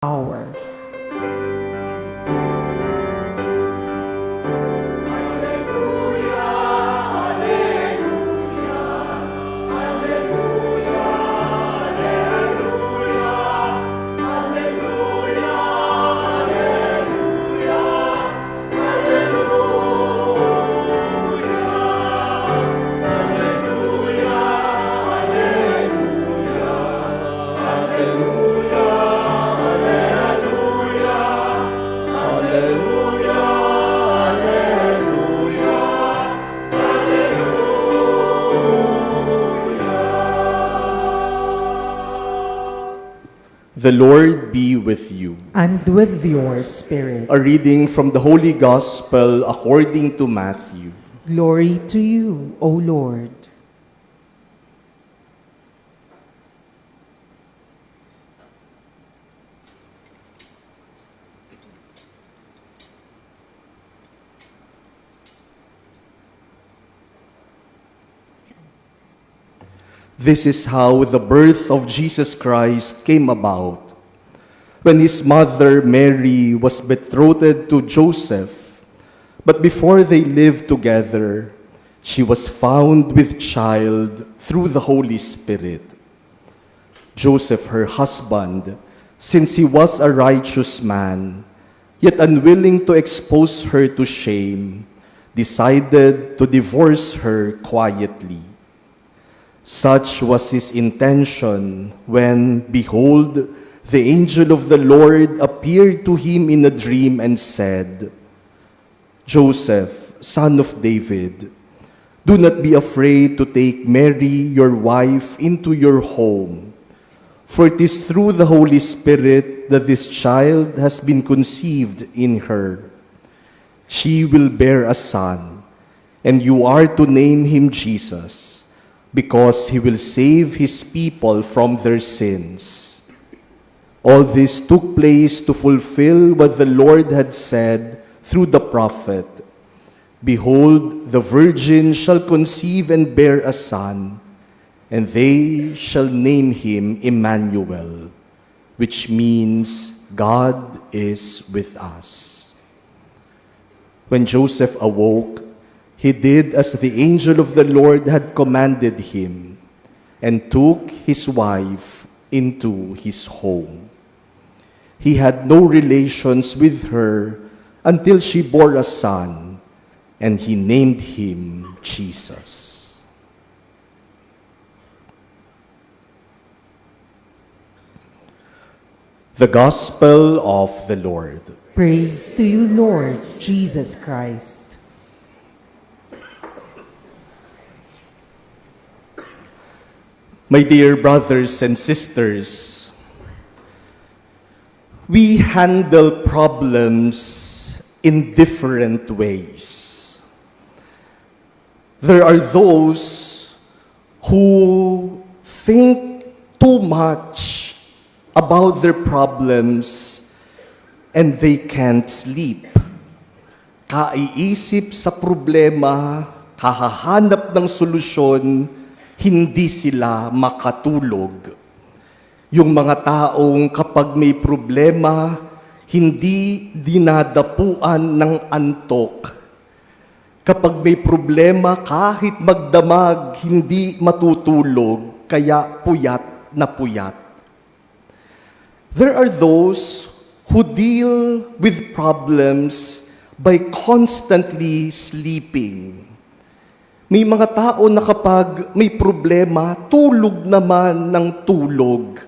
hour. The Lord be with you. And with your spirit. A reading from the Holy Gospel according to Matthew. Glory to you, O Lord. This is how the birth of Jesus Christ came about. When his mother Mary was betrothed to Joseph, but before they lived together, she was found with child through the Holy Spirit. Joseph, her husband, since he was a righteous man, yet unwilling to expose her to shame, decided to divorce her quietly. Such was his intention when, behold, the angel of the Lord appeared to him in a dream and said, Joseph, son of David, do not be afraid to take Mary, your wife, into your home, for it is through the Holy Spirit that this child has been conceived in her. She will bear a son, and you are to name him Jesus, because he will save his people from their sins. All this took place to fulfill what the Lord had said through the prophet. Behold, the virgin shall conceive and bear a son, and they shall name him Emmanuel, which means God is with us. When Joseph awoke, he did as the angel of the Lord had commanded him, and took his wife into his home. He had no relations with her until she bore a son, and he named him Jesus. The Gospel of the Lord. Praise to you, Lord Jesus Christ. My dear brothers and sisters, we handle problems in different ways. There are those who think too much about their problems and they can't sleep. Kaiisip sa problema, kahahanap ng solusyon, hindi sila makatulog. Yung mga taong kapag may problema, hindi dinadapuan ng antok. Kapag may problema, kahit magdamag, hindi matutulog, kaya puyat na puyat. There are those who deal with problems by constantly sleeping. May mga tao na kapag may problema, tulog naman ng tulog.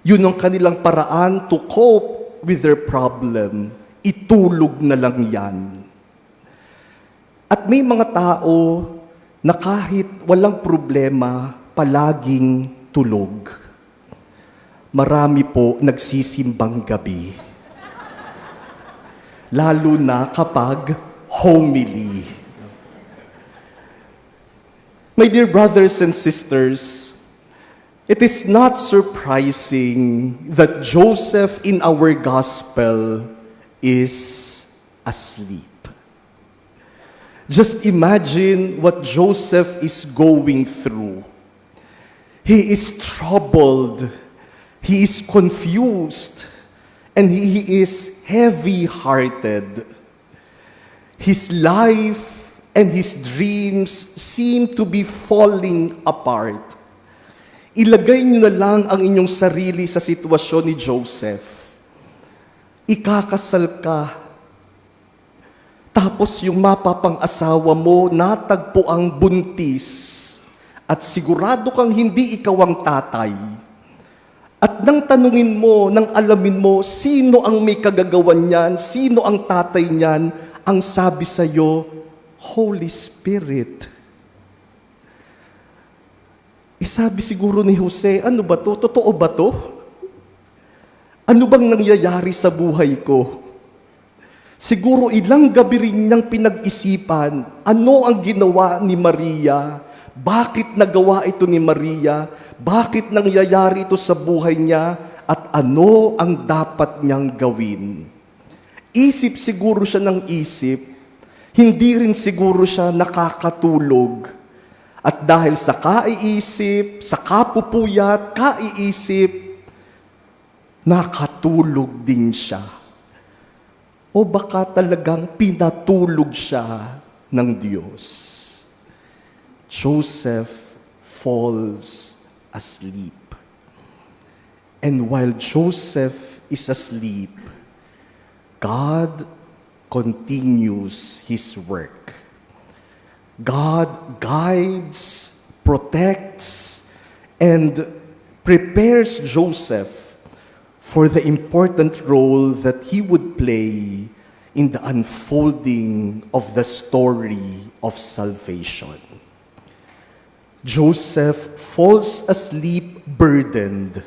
Yun ang kanilang paraan to cope with their problem. Itulog na lang yan. At may mga tao na kahit walang problema, palaging tulog. Marami po nagsisimbang gabi. Lalo na kapag homily. My dear brothers and sisters, it is not surprising that Joseph in our gospel is asleep. Just imagine what Joseph is going through. He is troubled. He is confused. and he is heavy-hearted. His life and his dreams seem to be falling apart. Ilagay niyo na lang ang inyong sarili sa sitwasyon ni Joseph. Ikakasal ka. Tapos yung mapapang-asawa mo, natagpo ang buntis. At sigurado kang hindi ikaw ang tatay. At nang tanungin mo, nang alamin mo, sino ang may kagagawan niyan, sino ang tatay niyan, ang sabi sa'yo, Holy Spirit. Sabi siguro ni Jose, ano ba to? Totoo ba to? Ano bang nangyayari sa buhay ko? Siguro ilang gabi rin niyang pinag-isipan, ano ang ginawa ni Maria? Bakit nagawa ito ni Maria? Bakit nangyayari ito sa buhay niya? At ano ang dapat niyang gawin? Isip siguro siya ng isip, hindi rin siguro siya nakakatulog. At dahil sa kaiisip, sa kapupuyat, kaiisip, nakatulog din siya. O baka talagang pinatulog siya ng Diyos. Joseph falls asleep. And while Joseph is asleep, God continues His work. God guides, protects, and prepares Joseph for the important role that he would play in the unfolding of the story of salvation. Joseph falls asleep burdened,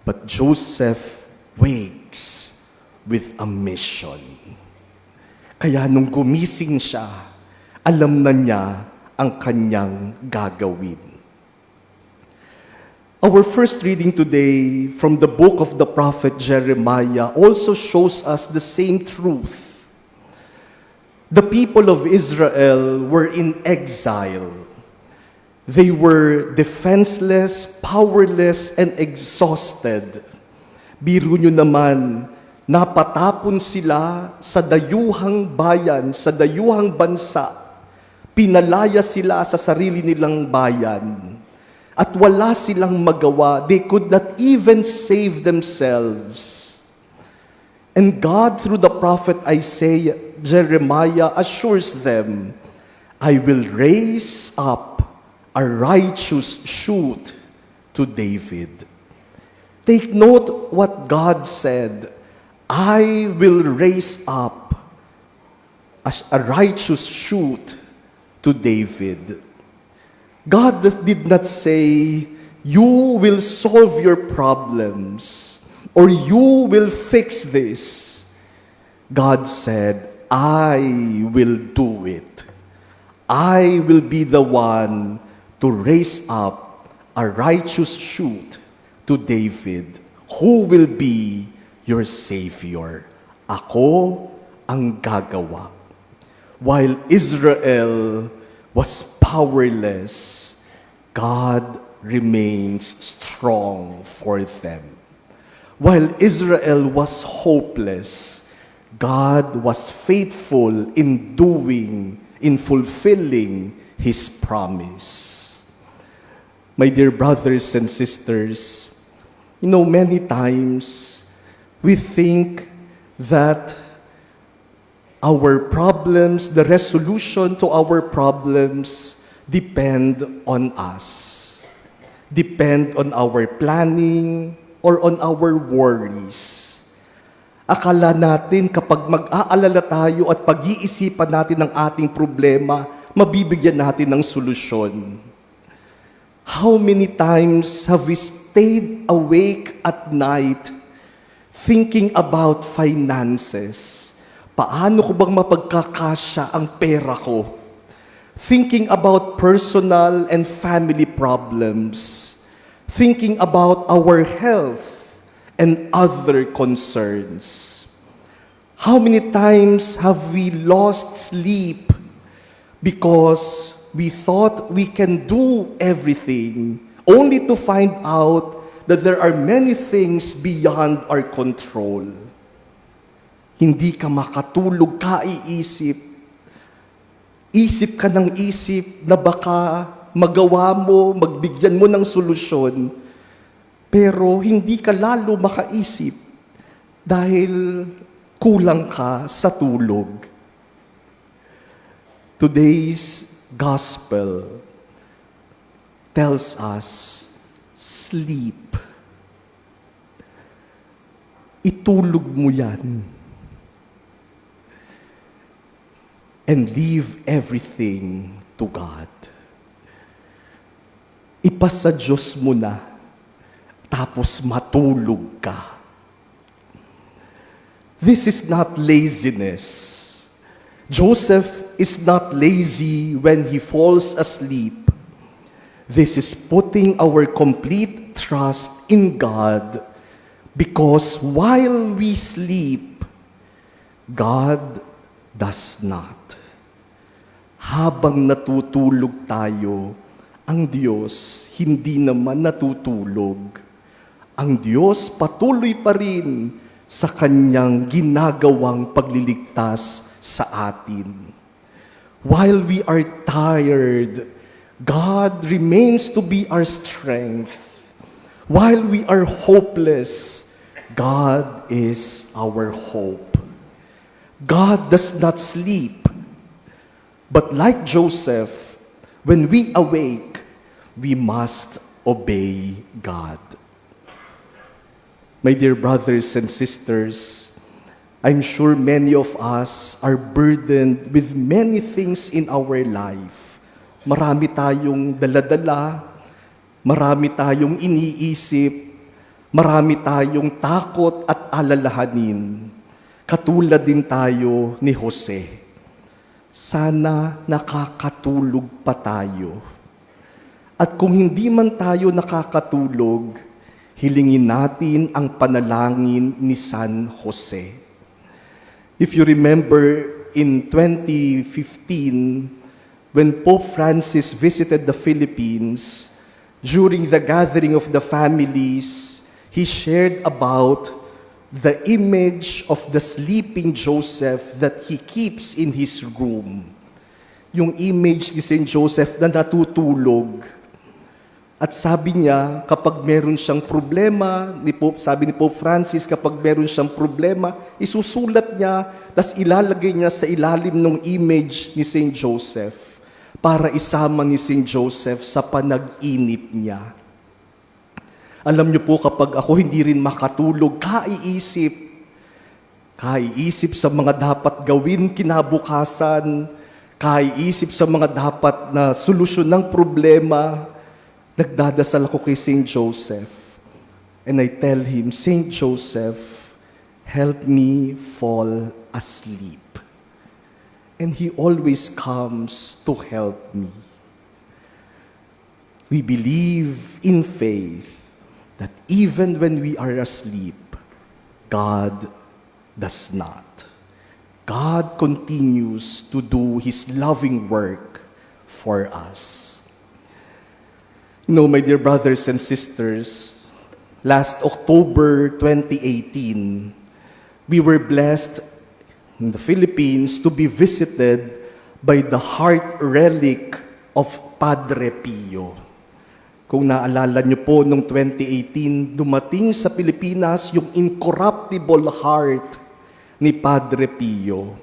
but Joseph wakes with a mission. Kaya nung gumising siya, alam na niya ang kanyang gagawin. Our first reading today from the book of the prophet Jeremiah also shows us the same truth. The people of Israel were in exile. They were defenseless, powerless, and exhausted. Biro nyo naman, napatapon sila sa dayuhang bayan, sa dayuhang bansa. Pinalaya sila sa sarili nilang bayan. At wala silang magawa. They could not even save themselves. And God, through the prophet Isaiah, Jeremiah, assures them, I will raise up a righteous shoot to David. Take note what God said. I will raise up a righteous shoot to David. God did not say, you will solve your problems or you will fix this. God said, I will do it. I will be the one to raise up a righteous shoot to David, who will be your Savior. Ako ang gagawa. While Israel was powerless, God remains strong for them. While Israel was hopeless, God was faithful in fulfilling His promise. My dear brothers and sisters, many times we think that our problems, the resolution to our problems depend on us, depend on our planning or on our worries. Akala natin kapag mag-aalala tayo at pag-iisipan natin ang ating problema, mabibigyan natin ng solusyon. How many times have we stayed awake at night thinking about finances? Paano ko bang mapagkakasya ang pera ko? Thinking about personal and family problems. Thinking about our health and other concerns. How many times have we lost sleep because we thought we can do everything, only to find out that there are many things beyond our control. Hindi ka makatulog, kaiisip. Isip ka ng isip na baka magawa mo, magbigyan mo ng solusyon, pero hindi ka lalo makaisip dahil kulang ka sa tulog. Today's gospel tells us, sleep. Itulog mo yan. And leave everything to God. Ipasa Diyos mo na, tapos matulog ka. This is not laziness. Joseph is not lazy when he falls asleep. This is putting our complete trust in God, because while we sleep, God does not. Habang natutulog tayo, ang Diyos hindi naman natutulog. Ang Diyos patuloy pa rin sa Kanyang ginagawang pagliligtas sa atin. While we are tired, God remains to be our strength. While we are hopeless, God is our hope. God does not sleep. But like Joseph, when we awake, we must obey God. My dear brothers and sisters, I'm sure many of us are burdened with many things in our life. Marami tayong daladala, marami tayong iniisip, marami tayong takot at alalahanin. Katulad din tayo ni Jose. Sana nakakatulog pa tayo. At kung hindi man tayo nakakatulog, hilingin natin ang panalangin ni San Jose. If you remember in 2015, when Pope Francis visited the Philippines, during the gathering of the families, he shared about the image of the sleeping Joseph that he keeps in his room. Yung image ni Saint Joseph na natutulog. At sabi niya, kapag meron siyang problema, sabi ni Pope Francis, kapag meron siyang problema, isusulat niya, tas ilalagay niya sa ilalim ng image ni Saint Joseph para isama ni Saint Joseph sa panag-inip niya. Alam niyo po, kapag ako hindi rin makatulog, kaiisip sa mga dapat gawin kinabukasan, kaiisip sa mga dapat na solusyon ng problema, nagdadasal ako kay Saint Joseph. And I tell him, Saint Joseph, help me fall asleep. And he always comes to help me. We believe in faith that even when we are asleep, God does not. God continues to do His loving work for us. You know, my dear brothers and sisters, last October 2018, we were blessed in the Philippines to be visited by the heart relic of Padre Pio. Kung naalala niyo po, noong 2018, dumating sa Pilipinas yung incorruptible heart ni Padre Pio.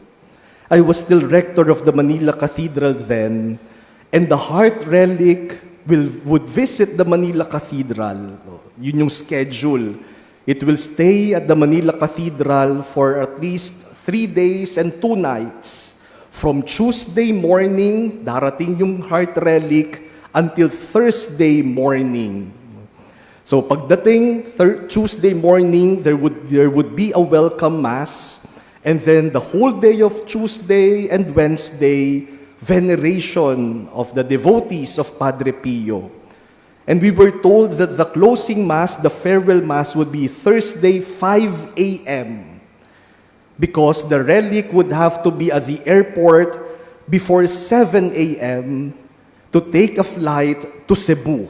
I was still rector of the Manila Cathedral then, and the heart relic would visit the Manila Cathedral. Yun yung schedule. It will stay at the Manila Cathedral for at least 3 days and 2 nights. From Tuesday morning, darating yung heart relic, until Thursday morning. So pagdating Tuesday morning, there would be a welcome mass, and then the whole day of Tuesday and Wednesday, veneration of the devotees of Padre Pio. And we were told that the closing mass, the farewell mass, would be Thursday 5 a.m. because the relic would have to be at the airport before 7 a.m. to take a flight to Cebu.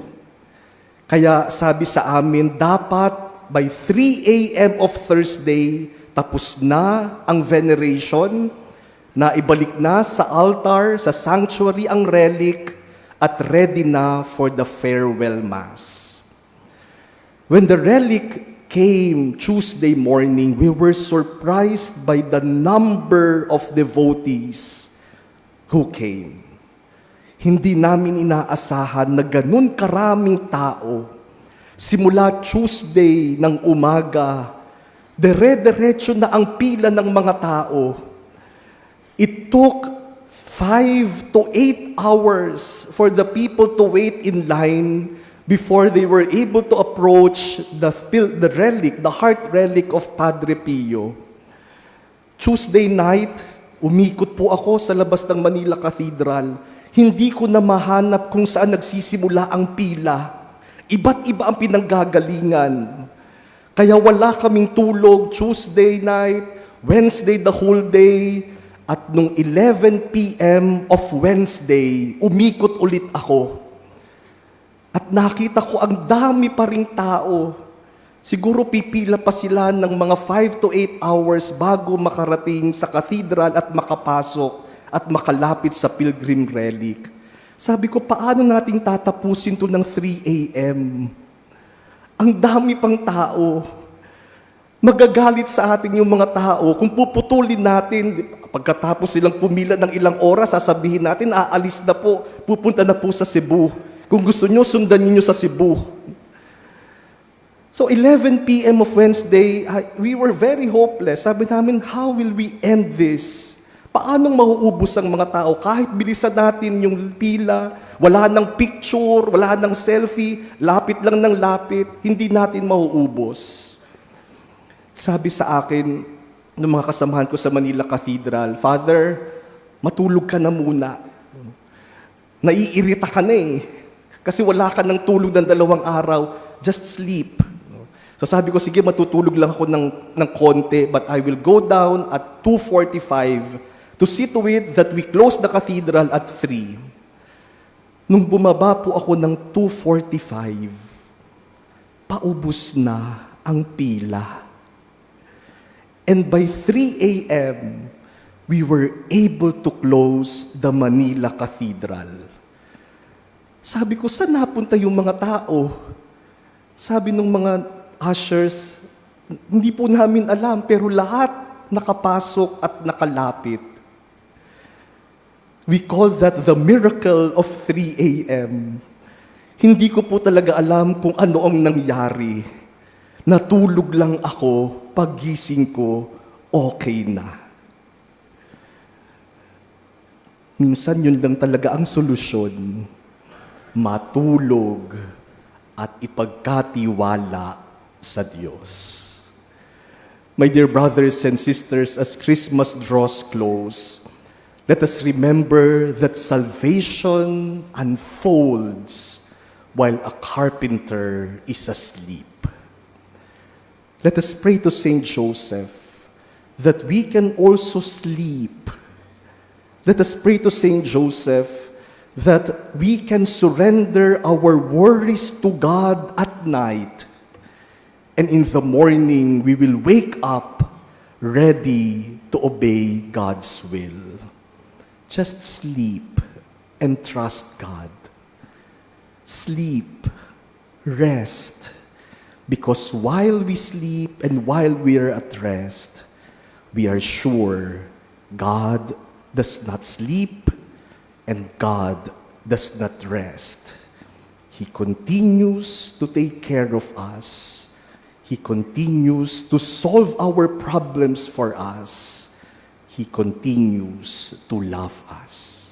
Kaya sabi sa amin, dapat by 3 a.m. of Thursday, tapos na ang veneration, na ibalik na sa altar, sa sanctuary ang relic, at ready na for the farewell mass. When the relic came Tuesday morning, we were surprised by the number of devotees who came. Hindi namin inaasahan na ganun karaming tao. Simula Tuesday ng umaga, dire-diretso na ang pila ng mga tao. It took 5 to 8 hours for the people to wait in line before they were able to approach the relic, the heart relic of Padre Pio. Tuesday night, umikot po ako sa labas ng Manila Cathedral. Hindi ko na mahanap kung saan nagsisimula ang pila. Iba't iba ang pinanggagalingan. Kaya wala kaming tulog Tuesday night, Wednesday the whole day, at nung 11 p.m. of Wednesday, umikot ulit ako. At nakita ko ang dami pa ring tao. Siguro pipila pa sila ng mga 5 to 8 hours bago makarating sa cathedral at makapasok at makalapit sa pilgrim relic. Sabi ko, paano nating tatapusin to ng 3 a.m.? Ang dami pang tao. Magagalit sa atin yung mga tao. Kung puputulin natin, pagkatapos silang pumila ng ilang oras, sasabihin natin, aalis na po, pupunta na po sa Cebu. Kung gusto nyo, sundan niyo sa Cebu. So 11 p.m. of Wednesday, we were very hopeless. Sabi namin, how will we end this? Paano mauubos ang mga tao? Kahit bilisan natin yung pila, wala nang picture, wala nang selfie, lapit lang ng lapit, hindi natin mauubos. Sabi sa akin ng mga kasamahan ko sa Manila Cathedral, Father, matulog ka na muna. Naiirita ka na eh. Kasi wala ka ng tulog ng 2 araw, just sleep. So sabi ko, sige, matutulog lang ako ng konti, but I will go down at 2:45 to see to it that we close the cathedral at 3. Nung bumaba po ako ng 2:45, paubos na ang pila. And by 3 a.m., we were able to close the Manila Cathedral. Sabi ko, saan napunta yung mga tao? Sabi ng mga ushers, hindi po namin alam, pero lahat nakapasok at nakalapit. We call that the miracle of 3 a.m. Hindi ko po talaga alam kung ano ang nangyari. Natulog lang ako, paggising ko, okay na. Minsan yun lang talaga ang solusyon. Matulog at ipagkatiwala sa Diyos. My dear brothers and sisters, as Christmas draws close, let us remember that salvation unfolds while a carpenter is asleep. Let us pray to Saint Joseph that we can also sleep. Let us pray to Saint Joseph that we can surrender our worries to God at night, and in the morning we will wake up ready to obey God's will. Just sleep and trust God. Sleep, rest, because while we sleep and while we are at rest, we are sure God does not sleep and God does not rest. He continues to take care of us. He continues to solve our problems for us. He continues to love us.